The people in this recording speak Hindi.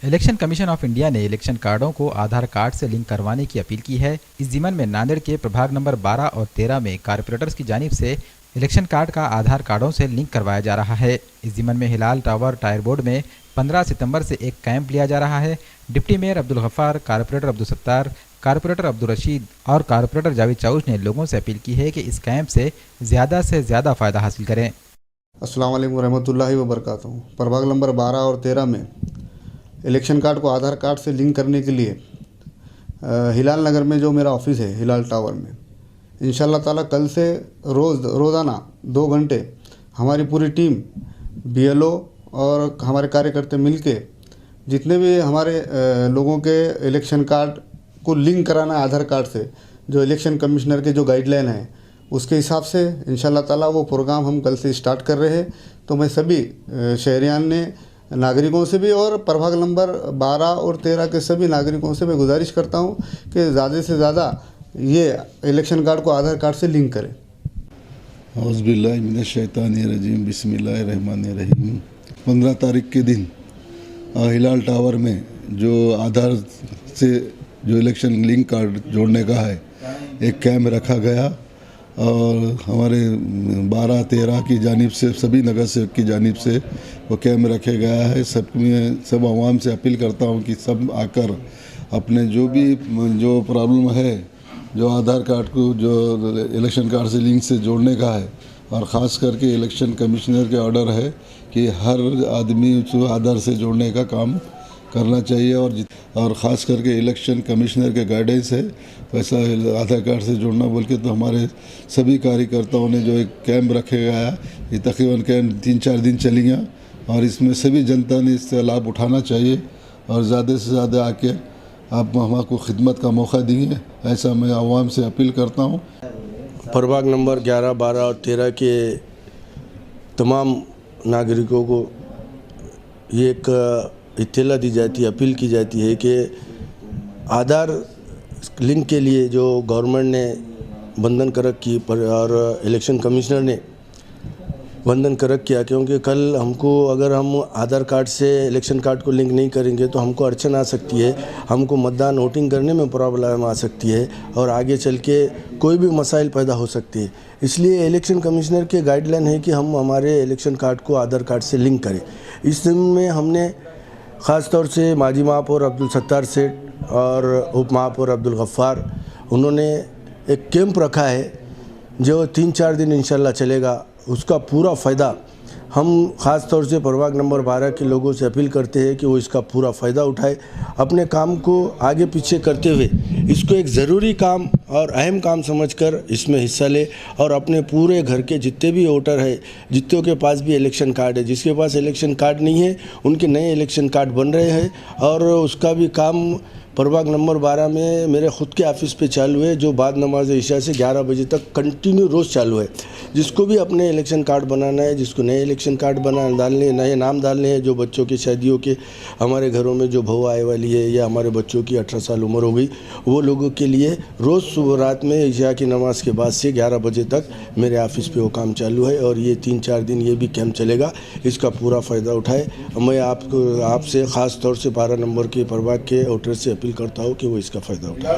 इलेक्शन कमीशन ऑफ इंडिया ने इलेक्शन कार्डों को आधार कार्ड से लिंक करवाने की अपील की है। इस जिम्मन में नांदेड़ के प्रभाग नंबर 12 और 13 में कारपोरेटर्स की जानिब से इलेक्शन कार्ड का आधार कार्डों से लिंक करवाया जा रहा है। इस जिम्मन में हिलाल टावर टायर बोर्ड में 15 सितंबर से एक कैंप लिया जा रहा है। Deputy mayor Abdul Gaffar, corporator Abdul Sattar, corporator Abdul Rashid और कारपोरेटर जावेद चाउश ने लोगों से अपील की है कि इस कैंप से ज़्यादा फ़ायदा हासिल करें। अस्सलाम वालेकुम रहमतुल्लाहि व बरकातहू। प्रभाग नंबर 12 और 13 में इलेक्शन कार्ड को आधार कार्ड से लिंक करने के लिए हिलाल नगर में जो मेरा ऑफिस है हिलाल टावर में, इंशाल्लाह ताला कल से रोज़ाना 2 घंटे हमारी पूरी टीम BLO और हमारे कार्यकर्ता मिलके जितने भी हमारे लोगों के इलेक्शन कार्ड को लिंक कराना है आधार कार्ड से, जो इलेक्शन कमिश्नर के जो गाइडलाइन है उसके हिसाब से इंशाल्लाह ताला वो प्रोग्राम हम कल से स्टार्ट कर रहे हैं। तो मैं सभी शहरियान ने नागरिकों से भी और प्रभाग नंबर 12 और 13 के सभी नागरिकों से मैं गुजारिश करता हूं कि ज़्यादा से ज़्यादा ये इलेक्शन कार्ड को आधार कार्ड से लिंक करें। औज़ुबिल्लाहि मिनश्शैतानिर्रजीम, बिस्मिल्लाहिर्रहमानिर्रहीम। 15 तारीख के दिन हिलाल टावर में जो आधार से जो इलेक्शन लिंक कार्ड जोड़ने का है एक कैंप रखा गया और हमारे 12-13 की जानिब से सभी नगर सेवक की जानिब से वो कैंप रखे गया है। सब आवाम से अपील करता हूँ कि सब आकर अपने जो प्रॉब्लम है जो आधार कार्ड को जो इलेक्शन कार्ड से लिंक से जोड़ने का है, और ख़ास करके इलेक्शन कमिश्नर के ऑर्डर है कि हर आदमी उसको आधार से जोड़ने का काम करना चाहिए और ख़ास करके इलेक्शन कमिश्नर के गाइडेंस है वैसा आधार कार्ड से जोड़ना बोल के। तो हमारे सभी कार्यकर्ताओं ने जो एक कैंप रखे गया है, ये तकरीबन कैंप 3-4 दिन चलेगा और इसमें सभी जनता ने इससे लाभ उठाना चाहिए और ज़्यादा से ज़्यादा आके आप हमको खिदमत का मौका देंगे, ऐसा मैं आवाम से अपील करता हूँ। प्रभाग नंबर 11, 12 और 13 के तमाम नागरिकों को ये एक इत्तला दी जाती है, अपील की जाती है कि आधार लिंक के लिए जो गवर्नमेंट ने बंधन करक की और इलेक्शन कमिश्नर ने बंधन करक किया, क्योंकि कल हमको अगर हम आधार कार्ड से इलेक्शन कार्ड को लिंक नहीं करेंगे तो हमको अड़चन आ सकती है, हमको मतदान वोटिंग करने में प्रॉब्लम आ सकती है और आगे चल के कोई भी मसाइल पैदा हो सकती है। इसलिए इलेक्शन कमिश्नर के गाइडलाइन है कि हम हमारे इलेक्शन कार्ड को आधार कार्ड से लिंक करें। इस दिन में हमने ख़ास तौर से माजी महापौर अब्दुल सत्तार सेठ और उप महापौर अब्दुल गफ्फार, उन्होंने एक कैंप रखा है जो 3-4 दिन इंशाल्लाह चलेगा। उसका पूरा फ़ायदा हम ख़ास तौर से प्रभाग नंबर 12 के लोगों से अपील करते हैं कि वो इसका पूरा फ़ायदा उठाए, अपने काम को आगे पीछे करते हुए इसको एक ज़रूरी काम और अहम काम समझकर इसमें हिस्सा ले और अपने पूरे घर के जितने भी वोटर है, जितनों के पास भी इलेक्शन कार्ड है, जिसके पास इलेक्शन कार्ड नहीं है उनके नए इलेक्शन कार्ड बन रहे हैं और उसका भी काम प्रभाग नंबर 12 में मेरे ख़ुद के ऑफिस पे चालू है, जो बाद नमाज इशा से 11 बजे तक कंटिन्यू रोज़ चालू है। जिसको भी अपने इलेक्शन कार्ड बनाना है, जिसको नए इलेक्शन कार्ड डालने, नए नाम डालने हैं, जो बच्चों की शादियों के हमारे घरों में जो बहू आए वाली है या हमारे बच्चों की 18 साल उम्र हो गई, वो लोगों के लिए रोज़ सुबह रात में इशा की नमाज के बाद से 11 बजे तक मेरे ऑफिस पे वो काम चालू है और ये 3-4 दिन ये भी कैंप चलेगा। इसका पूरा फ़ायदा उठाए। मैं आपसे ख़ास तौर से 12 नंबर के प्रभाग के वोटर से अपील करता हूँ कि वो इसका फ़ायदा उठाए।